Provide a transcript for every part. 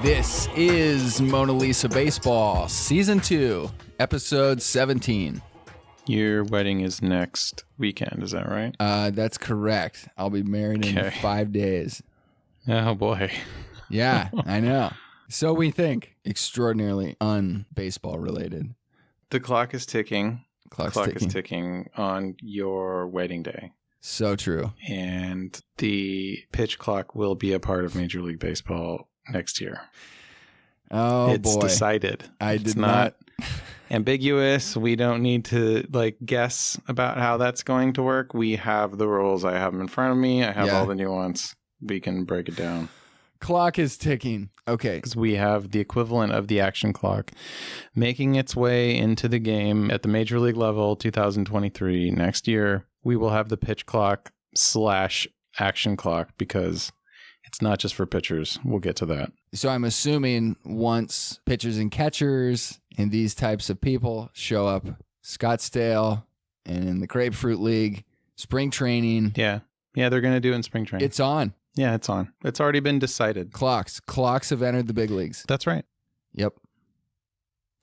This is Mona Lisa Baseball, Season 2, Episode 17. Your wedding is next weekend, is that right? That's correct. I'll be married in 5 days. Oh, boy. Yeah, I know. So we think. Extraordinarily un-baseball related. The clock is ticking. Clock is ticking on your wedding day. So true. And the pitch clock will be a part of Major League Baseball next year. Oh, it's boy. Decided. It's not ambiguous. We don't need to guess about how that's going to work. We have the rules. I have them in front of me. I have all the nuance. We can break it down. Clock is ticking. Okay. Because we have the equivalent of the action clock making its way into the game at the Major League level 2023. Next year, we will have the pitch clock / action clock because it's not just for pitchers. We'll get to that. So I'm assuming once pitchers and catchers and these types of people show up, Scottsdale and in the Grapefruit League, spring training. Yeah, they're going to do it in spring training. It's on. Yeah, it's on. It's already been decided. Clocks have entered the big leagues. That's right. Yep.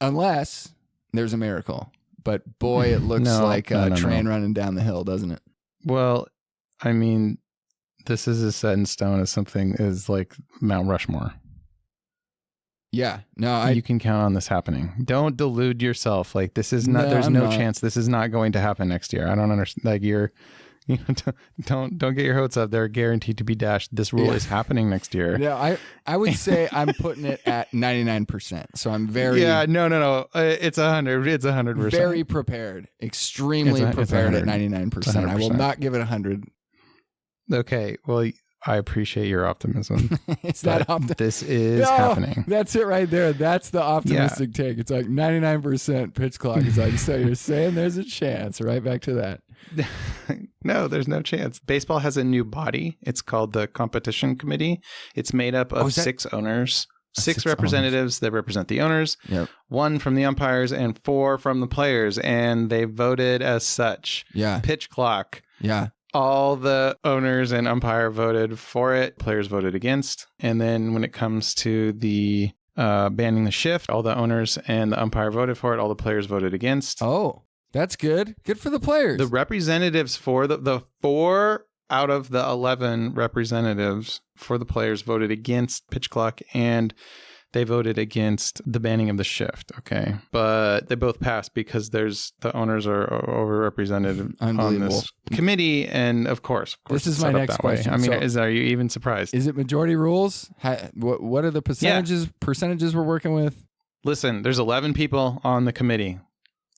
Unless there's a miracle. But boy, it looks like a train running down the hill, doesn't it? Well, I mean, this is as set in stone as something is like Mount Rushmore. Yeah. No, you can count on this happening. Don't delude yourself. This is not. There's no chance this is not going to happen next year. I don't understand. Don't get your hopes up. They're guaranteed to be dashed. This rule is happening next year. Yeah, I would say I'm putting it at 99%. So I'm very no. It's 100. It's 100%. Very prepared. Extremely prepared at 99%. I will not give it 100. Okay. Well, I appreciate your optimism. Is that optimism? This is happening. That's it right there. That's the optimistic take. It's like 99% pitch clock. It's like, so you're saying there's a chance. Right back to that. No, there's no chance. Baseball has a new body. It's called the Competition Committee. It's made up of 6 owners, 6 representatives that represent the owners, 1 from the umpires, and 4 from the players. And they voted as such. Yeah. Pitch clock. Yeah. All the owners and umpire voted for it. Players voted against. And then when it comes to the banning the shift, all the owners and the umpire voted for it. All the players voted against. Oh, that's good. Good for the players. The representatives for the 4 out of the 11 representatives for the players voted against pitch clock, and they voted against the banning of the shift. Okay. But they both passed because the owners are overrepresented on this committee. And of course this is my next question. I mean, are you even surprised? Is it majority rules? What are the percentages we're working with? Listen, there's 11 people on the committee.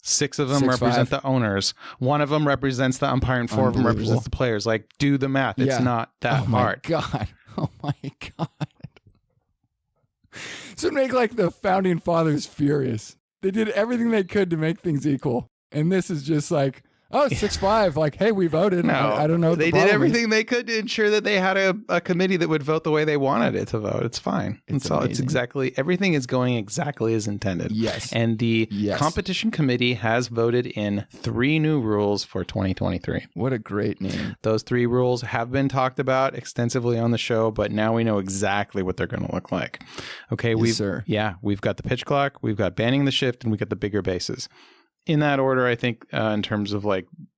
6 of them represent the owners. 1 of them represents the umpire, and 4 of them represents the players. Do the math. It's not that hard. Oh my God. This would make the founding fathers furious. They did everything they could to make things equal. And this is just 6-5. Hey, we voted. No, I don't know what they did everything they could to ensure that they had a committee that would vote the way they wanted it to vote. It's fine. It's exactly, everything is going exactly as intended. Yes. And the competition committee has voted in 3 new rules for 2023. What a great name. Those 3 rules have been talked about extensively on the show, but now we know exactly what they're going to look like. Okay. Sir. Yeah. We've got the pitch clock, we've got banning the shift, and we've got the bigger bases. In that order, I think, in terms of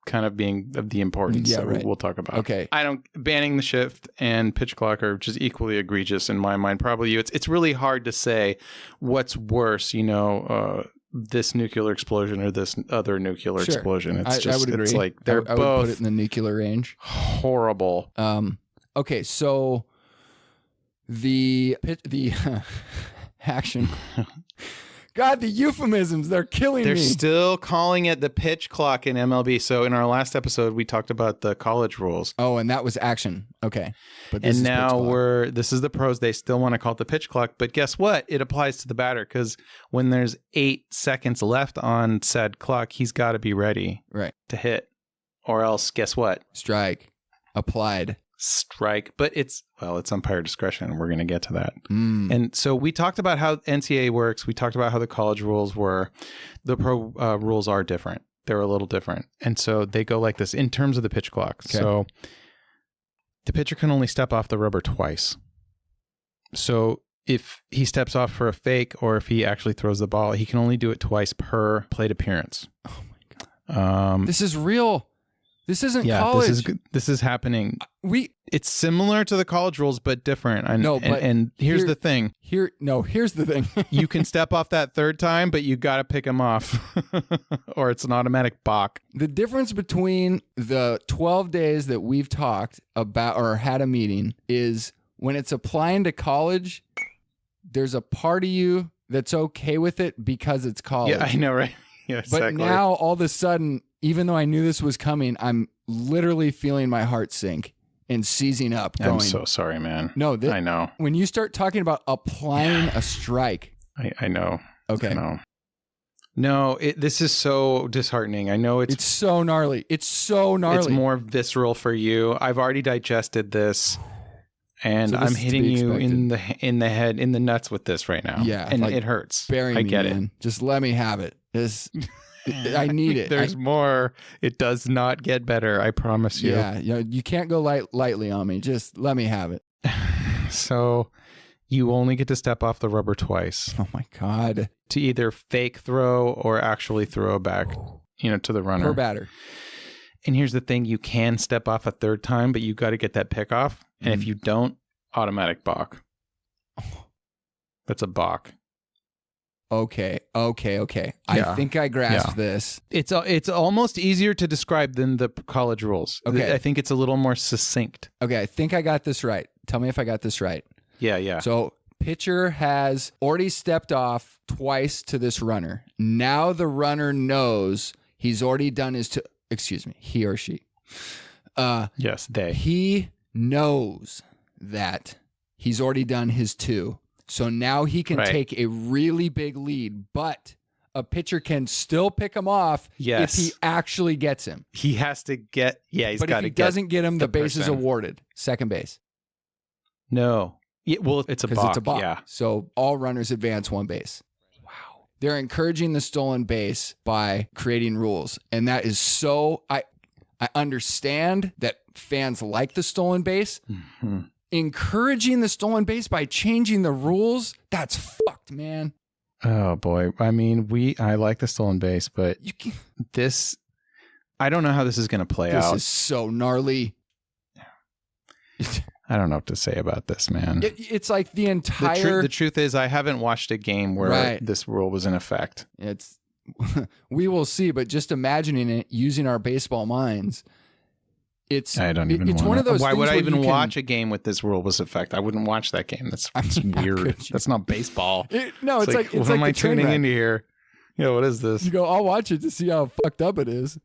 kind of being of the importance that we'll talk about. Okay. Banning the shift and pitch clock are just equally egregious in my mind. Probably you. It's really hard to say what's worse, this nuclear explosion or this other nucular explosion. It's I would agree. It's they're I both would put it in the nuclear range. Horrible. Okay, so the action. God, the euphemisms, they're killing me. They're still calling it the pitch clock in MLB. So in our last episode, we talked about the college rules. Oh, and that was action. Okay. But this and now this is the pros. They still want to call it the pitch clock. But guess what? It applies to the batter because when there's 8 seconds left on said clock, he's got to be ready to hit. Or else, guess what? Strike. Applied. Strike. But it's umpire discretion. We're going to get to that. And so we talked about how NCAA works. We talked about how the college rules were. The pro rules are different. They're a little different. And so they go like this in terms of the pitch clock. Okay. So the pitcher can only step off the rubber twice. So if he steps off for a fake or if he actually throws the ball, he can only do it twice per plate appearance. Oh my God. This is real. This isn't college. This is happening. It's similar to the college rules, but different. And here's the thing. Here's the thing. You can step off that third time, but you got to pick him off or it's an automatic balk. The difference between the 12 days that we've talked about or had a meeting is when it's applying to college, there's a part of you that's okay with it because it's college. Yeah, I know, right? Yeah, but now all of a sudden, even though I knew this was coming, I'm literally feeling my heart sink and seizing up. Going, I'm so sorry, man. No, I know. When you start talking about applying a strike. I know. Okay. I know. No, this is so disheartening. I know it's so gnarly. It's so gnarly. It's more visceral for you. I've already digested this. And so I'm hitting you in the head, in the nuts with this right now. Yeah. And it hurts. Bury me, get man. it. Just let me have it. I need it. There's more. It does not get better. I promise you. Yeah. You can't go lightly on me. Just let me have it. So you only get to step off the rubber twice. Oh my God. To either fake throw or actually throw back, to the runner. Per batter. And here's the thing. You can step off a third time, but you got to get that pick off. And if you don't, automatic balk. That's a balk. Okay. I think I grasped this. It's almost easier to describe than the college rules. Okay. I think it's a little more succinct. Okay, I think I got this right. Tell me if I got this right. Yeah. So pitcher has already stepped off twice to this runner. Now the runner knows he's already done he or she. Yes, they. He knows that he's already done his two. So now he can take a really big lead, but a pitcher can still pick him off if he actually gets him. He has to get, he's got to get. But if he doesn't get him, the base is awarded. Second base. No. Yeah, well, it's a balk. It's a balk. Yeah. So all runners advance one base. Wow. They're encouraging the stolen base by creating rules. And that is so, I understand that fans like the stolen base. Mm-hmm. Encouraging the stolen base by changing the rules, that's fucked, man. Oh boy. I mean, I like the stolen base, but I don't know how this is going to play out. This is so gnarly. I don't know what to say about this, man. It's like the entire... The truth is, I haven't watched a game where this rule was in effect. We will see, but just imagining it, using our baseball minds... I don't even. It's one of those. Why would I even watch a game with this rule was effect? I wouldn't watch that game. That's weird. That's not baseball. It's like what am I tuning into here? What is this? You go, I'll watch it to see how fucked up it is.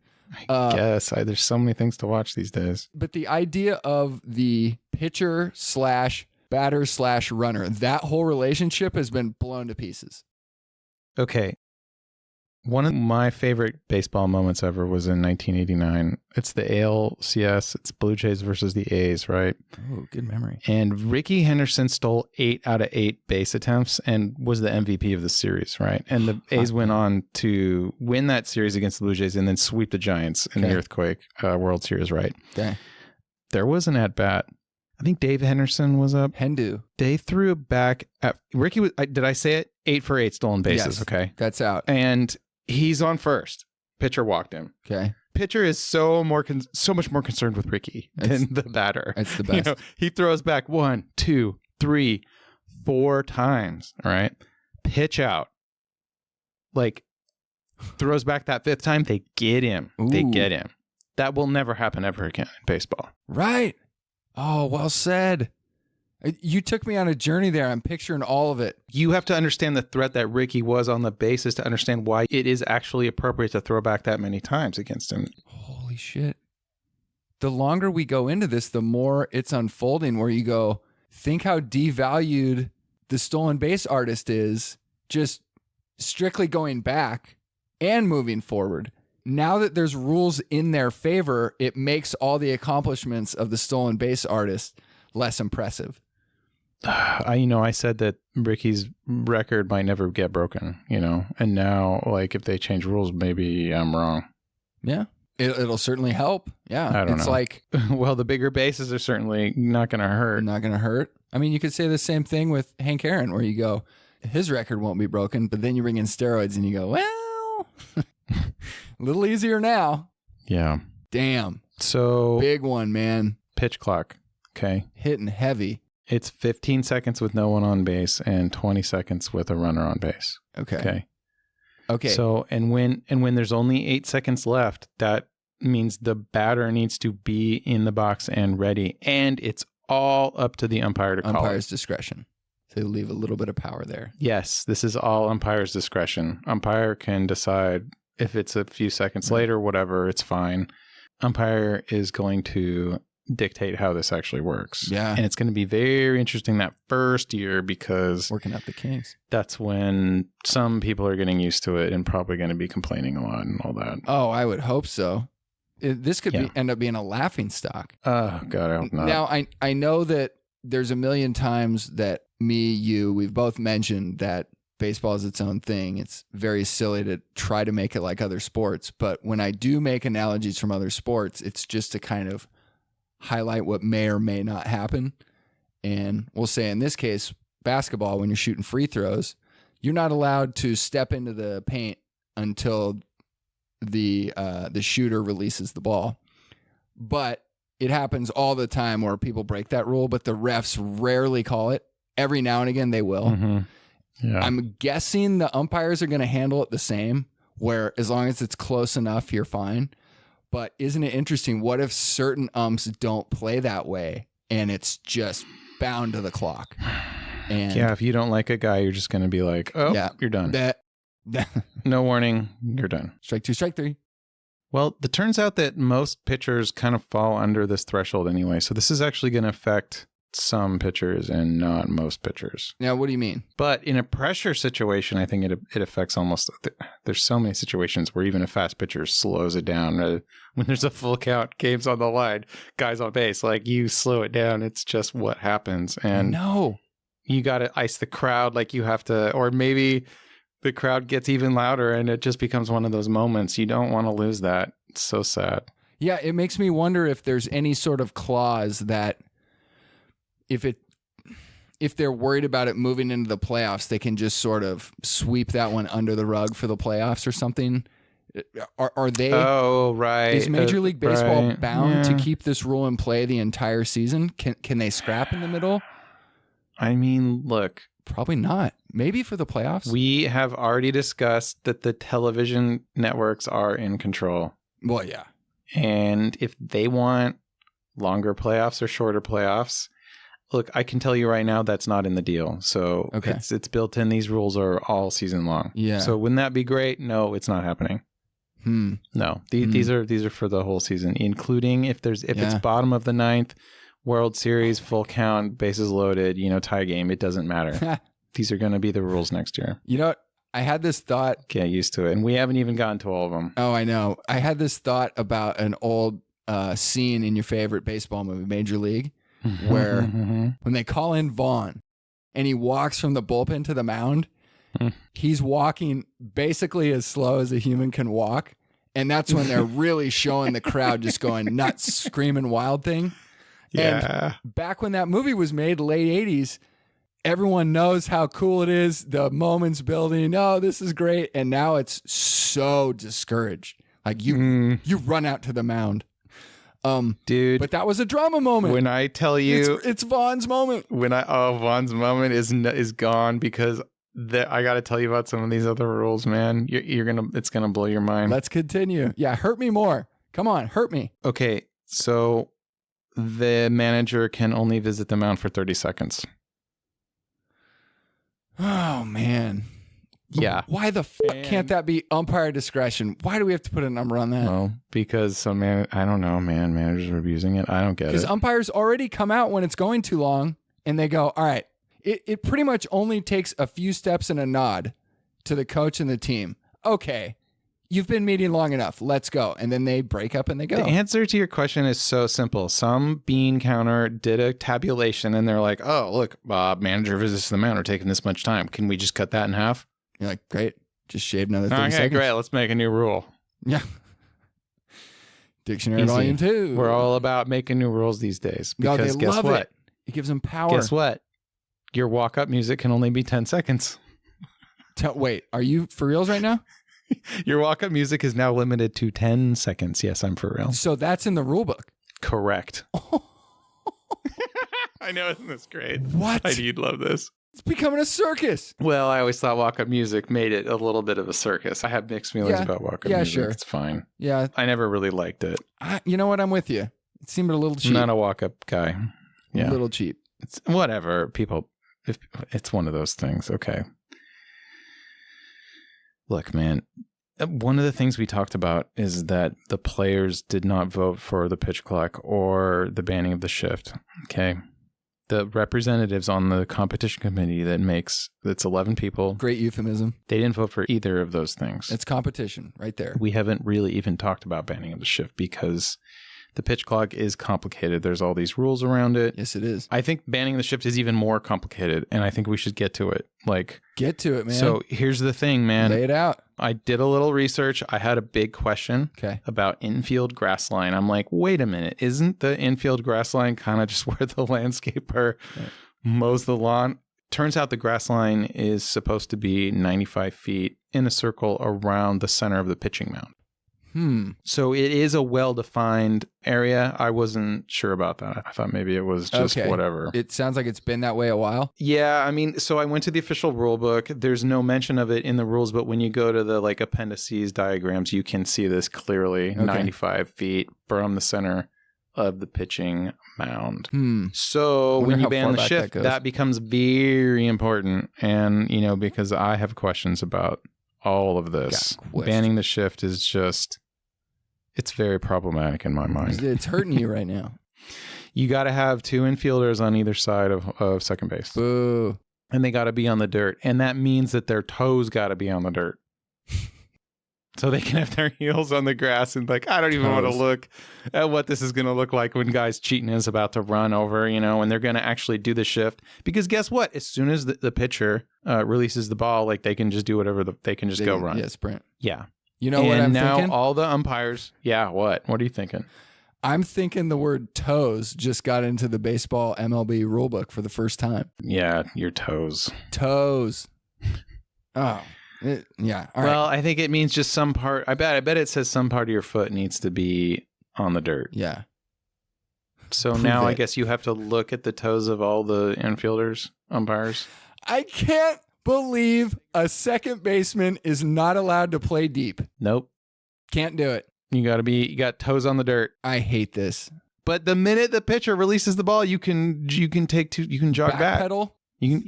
I guess there's so many things to watch these days. But the idea of the pitcher / batter / runner, that whole relationship has been blown to pieces. Okay. One of my favorite baseball moments ever was in 1989. It's the ALCS. It's Blue Jays versus the A's, right? Oh, good memory. And Ricky Henderson stole 8 out of 8 base attempts and was the MVP of the series, right? And the A's went on to win that series against the Blue Jays and then sweep the Giants in the Earthquake World Series, right? Okay. There was an at-bat. I think Dave Henderson was up. Hendu. They threw it back at Ricky. Did I say it? 8 for 8 stolen bases. Yes, okay. That's out. And he's on first. Pitcher walked him. Okay. Pitcher is so much more concerned with Ricky than the batter. That's the best. He throws back 1, 2, 3, 4 times. All right. Pitch out. Throws back that 5th time. They get him. Ooh. They get him. That will never happen ever again in baseball. Right. Oh, well said. You took me on a journey there. I'm picturing all of it. You have to understand the threat that Ricky was on the bases to understand why it is actually appropriate to throw back that many times against him. Holy shit. The longer we go into this, the more it's unfolding where you go, think how devalued the stolen base artist is just strictly going back and moving forward. Now that there's rules in their favor, it makes all the accomplishments of the stolen base artist less impressive. I said that Ricky's record might never get broken, and now, if they change rules, maybe I'm wrong. Yeah. It'll certainly help. Yeah. I don't it's know. like Well, the bigger bases are certainly not going to hurt. not going to hurt. I mean, you could say the same thing with Hank Aaron, where you go, his record won't be broken, but then you bring in steroids and you go, well, a little easier now. Yeah. Damn. So Big one, man. pitch clock. Okay. Hitting heavy. It's 15 seconds with no one on base and 20 seconds with a runner on base. Okay. Okay. So, and when there's only 8 seconds left, that means the batter needs to be in the box and ready. And it's all up to the umpire to call Umpire's it. discretion. So leave a little bit of power there. Yes, this is all umpire's discretion. Umpire can decide if it's a few seconds later, whatever, it's fine. Umpire is going to dictate how this actually works. Yeah. And it's going to be very interesting that first year because Working out the kinks. that's when some people are getting used to it and probably going to be complaining a lot and all that. Oh, I would hope so. This could end up being a laughing stock. Oh, God, I hope not. Now, I know that there's a million times that we've both mentioned that baseball is its own thing. It's very silly to try to make it like other sports. But when I do make analogies from other sports, it's just to kind of highlight what may or may not happen. And we'll say in this case, basketball, when you're shooting free throws, you're not allowed to step into the paint until the shooter releases the ball. But it happens all the time where people break that rule, but the refs rarely call it. Every now and again they will. Mm-hmm. Yeah. I'm guessing the umpires are going to handle it the same, where as long as it's close enough, you're fine. But isn't it interesting? What if certain umps don't play that way and it's just bound to the clock? And yeah, if you don't like a guy, you're just going to be like, oh, you're done. No warning, you're done. Strike 2, strike 3. Well, it turns out that most pitchers kind of fall under this threshold anyway. So this is actually going to affect some pitchers and not most pitchers. Now, what do you mean? But in a pressure situation, I think it affects almost. There's so many situations where even a fast pitcher slows it down. When there's a full count, game's on the line, guys on base, like you slow it down. It's just what happens. And no, you got to ice the crowd, like you have to, or maybe the crowd gets even louder and it just becomes one of those moments. You don't want to lose that. It's so sad. Yeah, it makes me wonder if there's any sort of clause that if they're worried about it moving into the playoffs, they can just sort of sweep that one under the rug for the playoffs or something. Are they? Oh, right. Is Major League Baseball right. bound to keep this rule in play the entire season? Can they scrap in the middle? I mean, look. Probably not. Maybe for the playoffs. We have already discussed that the television networks are in control. Well, yeah. And if they want longer playoffs or shorter playoffs, look, I can tell you right now that's not in the deal. So it's built in. These rules are all season long. Yeah. So wouldn't that be great? No, it's not happening. No, these are for the whole season, including if it's bottom of the ninth, World Series, full count, bases loaded, tie game. It doesn't matter. These are going to be the rules next year. You know what? I had this thought. Get used to it. And we haven't even gotten to all of them. Oh, I know. I had this thought about an old scene in your favorite baseball movie, Major League, where when they call in Vaughn and he walks from the bullpen to the mound, he's walking basically as slow as a human can walk. And that's when they're really showing the crowd just going nuts, screaming wild thing. Yeah. And back when that movie was made, late 80s, everyone knows how cool it is. The moment's building. Oh, this is great. And now it's so discouraged. Like you run out to the mound. Dude. But that was a drama moment. When I tell you. It's Vaughn's moment. Vaughn's moment is gone because I got to tell you about some of these other rules, man. It's going to blow your mind. Let's continue. Yeah, hurt me more. Come on, hurt me. Okay, so the manager can only visit the mound for 30 seconds. Oh, man. Yeah. Why the fuck can't that be umpire discretion? Why do we have to put a number on that? Well, because I don't know, man. Managers are abusing it. I don't get it. Because umpires already come out when it's going too long and they go, all right, it pretty much only takes a few steps and a nod to the coach and the team. Okay, you've been meeting long enough. Let's go. And then they break up and they go. The answer to your question is so simple. Some bean counter did a tabulation and they're like, oh, look, manager visits the mound are taking this much time. Can we just cut that in half? You're like, great. Just shave another 30 okay, seconds. Great. Let's make a new rule. Yeah. Dictionary Easy. Volume 2. We're all about making new rules these days. No, Because they guess love what? it gives them power. Guess what? Your walk-up music can only be 10 seconds. Wait, are you for reals right now? Your walk-up music is now limited to 10 seconds. Yes, I'm for real. So that's in the rule book. Correct. I know, isn't this great? What? I know you'd love this. It's becoming a circus. Well, I always thought walk-up music made it a little bit of a circus. I have mixed feelings Yeah. about walk-up Yeah, music. sure. It's fine. Yeah, I never really liked it. you know what? I'm with you. It seemed a little cheap. I'm not a walk-up guy. Yeah. A little cheap. It's whatever. People, if it's one of those things. Okay. Look, man, one of the things we talked about is that the players did not vote for the pitch clock or the banning of the shift. Okay. The representatives on the competition committee that's 11 people. Great euphemism. They didn't vote for either of those things. It's competition right there. We haven't really even talked about banning of the shift because the pitch clock is complicated. There's all these rules around it. Yes, it is. I think banning the shift is even more complicated, and I think we should get to it. Get to it, man. So here's the thing, man. Lay it out. I did a little research. I had a big question about infield grass line. I'm like, wait a minute. Isn't the infield grass line kind of just where the landscaper mows the lawn? Turns out the grass line is supposed to be 95 feet in a circle around the center of the pitching mound. So it is a well-defined area. I wasn't sure about that. I thought maybe it was just whatever. It sounds like it's been that way a while. Yeah, I mean, so I went to the official rule book. There's no mention of it in the rules, but when you go to the appendices diagrams, you can see this clearly. 95 feet from the center of the pitching mound. So when you ban the shift, that becomes very important. And, because I have questions about all of this. Banning the shift is just, it's very problematic in my mind. It's hurting you right now. You got to have two infielders on either side of second base. Boo. And they got to be on the dirt. And that means that their toes got to be on the dirt. So they can have their heels on the grass and I don't even want to look at what this is going to look like when guys cheating is about to run over, and they're going to actually do the shift. Because guess what? As soon as the pitcher releases the ball, they can just do whatever they can just go run. Yeah, sprint. Yeah. You know what I'm thinking? And now all the umpires, what? What are you thinking? I'm thinking the word toes just got into the baseball MLB rulebook for the first time. Yeah, your toes. Toes. Oh. Yeah. All well, right. I think it means just some part. I bet it says some part of your foot needs to be on the dirt. Yeah. So now I guess you have to look at the toes of all the infielders, umpires. I can't believe a second baseman is not allowed to play deep. Nope. Can't do it. You got toes on the dirt. I hate this. But the minute the pitcher releases the ball, you can jog back. Pedal.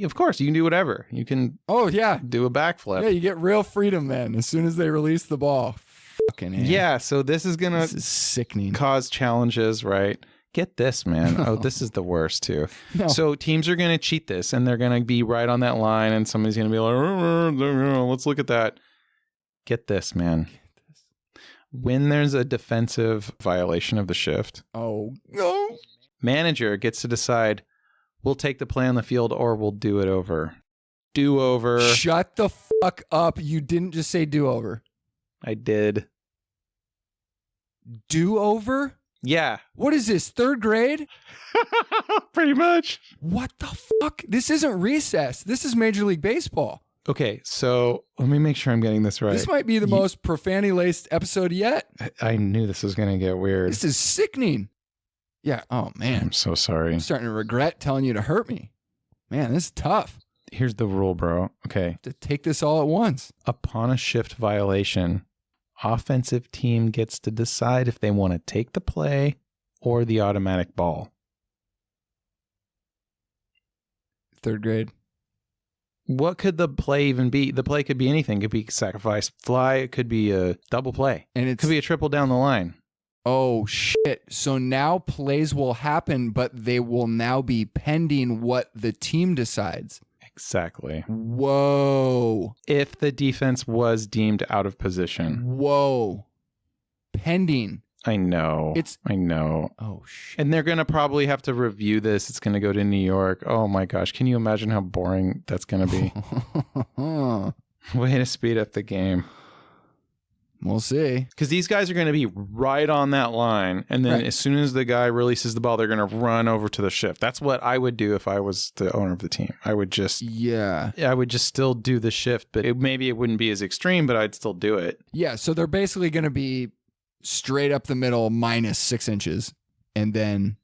Of course, you can do whatever. You can do a backflip. Yeah, you get real freedom then as soon as they release the ball. Fucking hell. Yeah, so this is sickening. Cause challenges, right? Get this, man. Oh, this is the worst too. No. So teams are going to cheat this and they're going to be right on that line and somebody's going to be like, let's look at that. Get this, man. When there's a defensive violation of the shift, manager gets to decide, we'll take the play on the field or we'll do it over. Do over. Shut the fuck up. You didn't just say do over. I did. Do over? Yeah. What is this, third grade? Pretty much. What the fuck? This isn't recess. This is Major League Baseball. Okay, so let me make sure I'm getting this right. This might be the most profanity-laced episode yet. I knew this was going to get weird. This is sickening. Yeah, oh man. I'm so sorry. I'm starting to regret telling you to hurt me. Man, this is tough. Here's the rule, bro. Okay. To take this all at once. Upon a shift violation, offensive team gets to decide if they want to take the play or the automatic ball. Third grade. What could the play even be? The play could be anything. It could be sacrifice fly. It could be a double play. And it could be a triple down the line. Oh, shit. So now plays will happen, but they will now be pending what the team decides. Exactly. Whoa. If the defense was deemed out of position. Whoa. Pending. I know. I know. Oh, shit. And they're going to probably have to review this. It's going to go to New York. Oh, my gosh. Can you imagine how boring that's going to be? Way to speed up the game. We'll see. Because these guys are going to be right on that line. And then as soon as the guy releases the ball, they're going to run over to the shift. That's what I would do if I was the owner of the team. I would just still do the shift, but maybe it wouldn't be as extreme, but I'd still do it. Yeah. So they're basically going to be straight up the middle minus 6 inches. And then,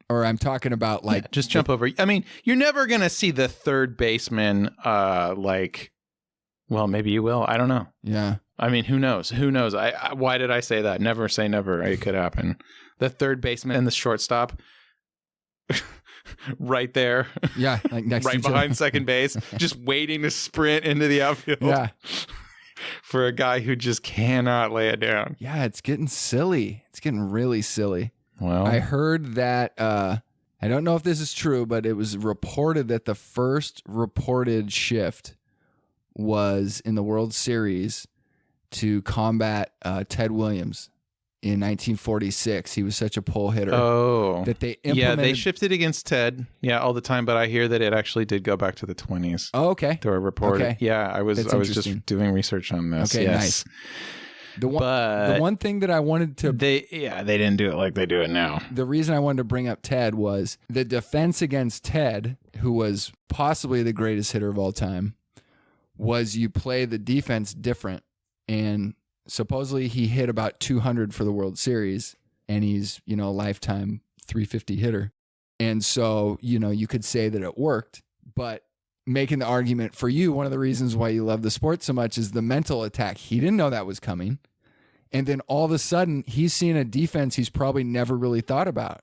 or I'm talking about like just jump over. I mean, you're never going to see the third baseman well, maybe you will. I don't know. Yeah. I mean, who knows? Who knows? Why did I say that? Never say never. It could happen. The third baseman and the shortstop right there. Yeah. Like next right behind second base, just waiting to sprint into the outfield. Yeah. For a guy who just cannot lay it down. Yeah. It's getting silly. It's getting really silly. Well, I heard that, I don't know if this is true, but it was reported that the first reported shift was in the World Series to combat Ted Williams in 1946. He was such a pull hitter. Oh. That they implemented. Yeah, they shifted against Ted. Yeah, all the time. But I hear that it actually did go back to the 20s. Oh, okay. They were reported. Okay. Yeah, I was just doing research on this. Okay, yes. nice. The one thing that I wanted to... They didn't do it like they do it now. The reason I wanted to bring up Ted was the defense against Ted, who was possibly the greatest hitter of all time, was you play the defense different. And supposedly he hit about 200 for the World Series, and he's, a lifetime 350 hitter. And so, you could say that it worked, but making the argument for you, one of the reasons why you love the sport so much is the mental attack. He didn't know that was coming. And then all of a sudden he's seeing a defense he's probably never really thought about.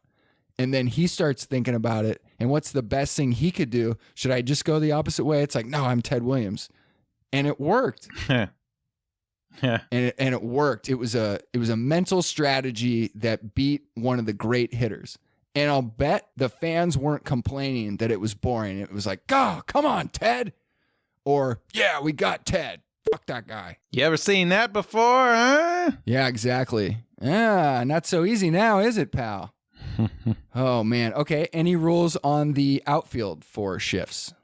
And then he starts thinking about it. And what's the best thing he could do? Should I just go the opposite way? It's like, no, I'm Ted Williams. And it worked. Yeah. And it worked. It was a mental strategy that beat one of the great hitters. And I'll bet the fans weren't complaining that it was boring. It was like, oh, come on, Ted. Or, yeah, we got Ted. Fuck that guy. You ever seen that before, huh? Yeah, exactly. Yeah, not so easy now, is it, pal? Oh, man. Okay, any rules on the outfield for shifts?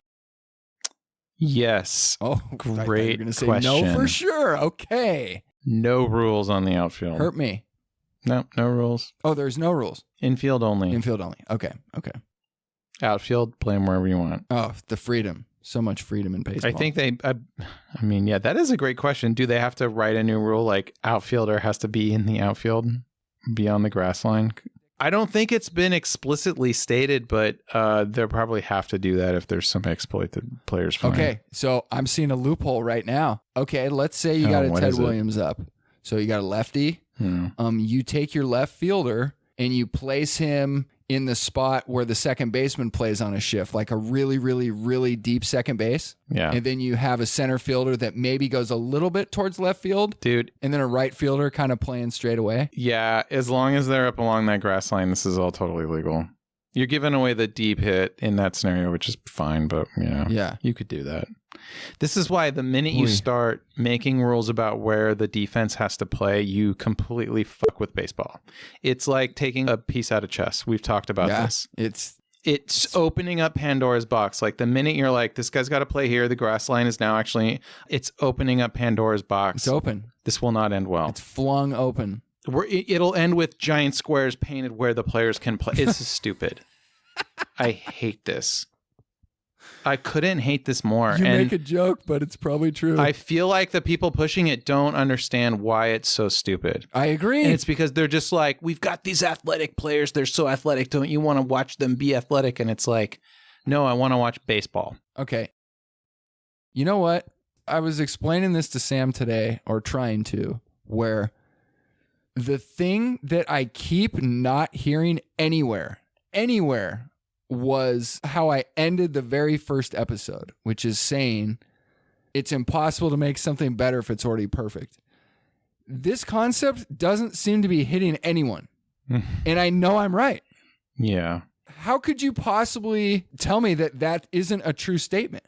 Yes. Oh, great you're say question. No, for sure. Okay. No rules on the outfield. Hurt me. No rules. Oh, there's no rules. Infield only. Infield only. Okay. Outfield, play them wherever you want. Oh, the freedom. So much freedom in baseball. I think that is a great question. Do they have to write a new rule like outfielder has to be in the outfield, be on the grass line? I don't think it's been explicitly stated, but they'll probably have to do that if there's some exploited players. Okay, so I'm seeing a loophole right now. Okay, let's say you got a Ted Williams up. So you got a lefty. You take your left fielder and you place him in the spot where the second baseman plays on a shift, like a really, really, really deep second base. Yeah. And then you have a center fielder that maybe goes a little bit towards left field. Dude. And then a right fielder kind of playing straight away. Yeah. As long as they're up along that grass line, this is all totally legal. You're giving away the deep hit in that scenario, which is fine, but yeah, you could do that. This is why the minute you start making rules about where the defense has to play, you completely fuck with baseball. It's like taking a piece out of chess. We've talked about this. It's opening up Pandora's box. Like the minute you're like, this guy's got to play here, the grass line is now it's opening up Pandora's box. It's open. This will not end well. It's flung open. It'll end with giant squares painted where the players can play. It's stupid. I hate this. I couldn't hate this more. You make a joke, but it's probably true. I feel like the people pushing it don't understand why it's so stupid. I agree. And it's because they're just like, we've got these athletic players. They're so athletic. Don't you want to watch them be athletic? And it's like, no, I want to watch baseball. Okay. You know what? I was explaining this to Sam today, or trying to, where the thing that I keep not hearing anywhere, was how I ended the very first episode, which is saying it's impossible to make something better if it's already perfect. This concept doesn't seem to be hitting anyone. And I know I'm right. Yeah. How could you possibly tell me that isn't a true statement?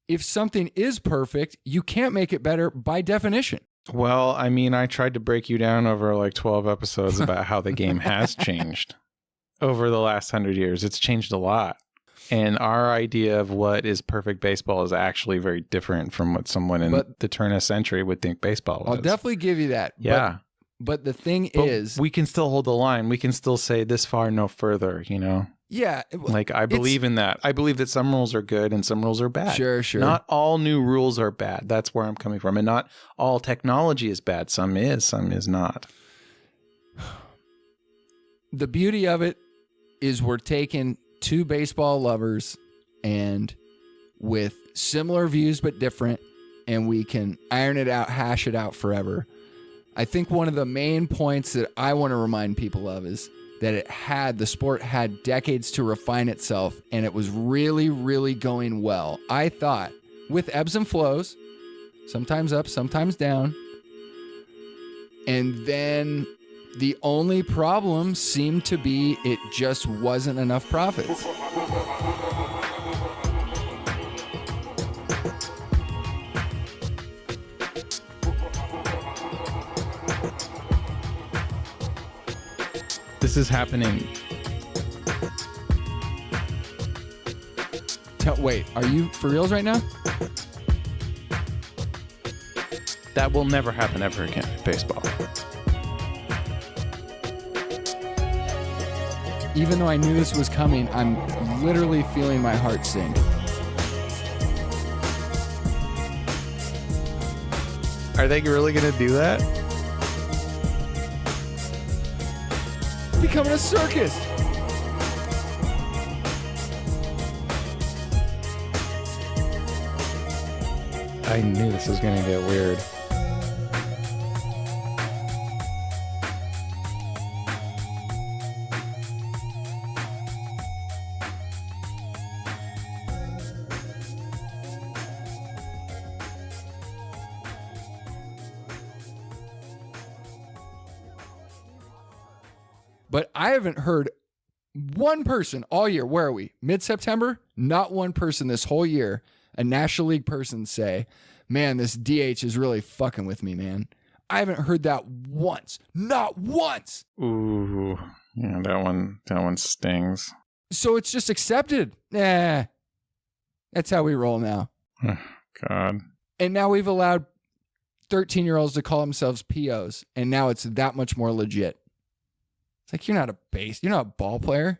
If something is perfect, you can't make it better by definition. Well, I mean, I tried to break you down over like 12 episodes about how the game has changed over the last 100 years. It's changed a lot. And our idea of what is perfect baseball is actually very different from what someone in the turn of century would think baseball was. I'll definitely give you that. Yeah. But the thing is, we can still hold the line. We can still say this far, no further, you know? Yeah. Like, I believe in that. I believe that some rules are good and some rules are bad. Sure. Not all new rules are bad. That's where I'm coming from. And not all technology is bad. Some is not. The beauty of it is we're taking two baseball lovers and with similar views but different, and we can iron it out, hash it out forever. I think one of the main points that I want to remind people of is that the sport had decades to refine itself, and it was really, really going well. I thought, with ebbs and flows, sometimes up, sometimes down, and then the only problem seemed to be it just wasn't enough profits. This is happening. Wait, are you for reals right now? That will never happen ever again in baseball. Even though I knew this was coming, I'm literally feeling my heart sink. Are they really going to do that? It's becoming a circus. I knew this was going to get weird. But I haven't heard one person all year. Where are we? Mid-September? Not one person this whole year, a National League person say, man, this DH is really fucking with me, man. I haven't heard that once. Not once. Ooh. Yeah, that one stings. So it's just accepted. That's how we roll now. God. And now we've allowed 13-year-olds to call themselves POs, and now it's that much more legit. It's like, you're not a ball player.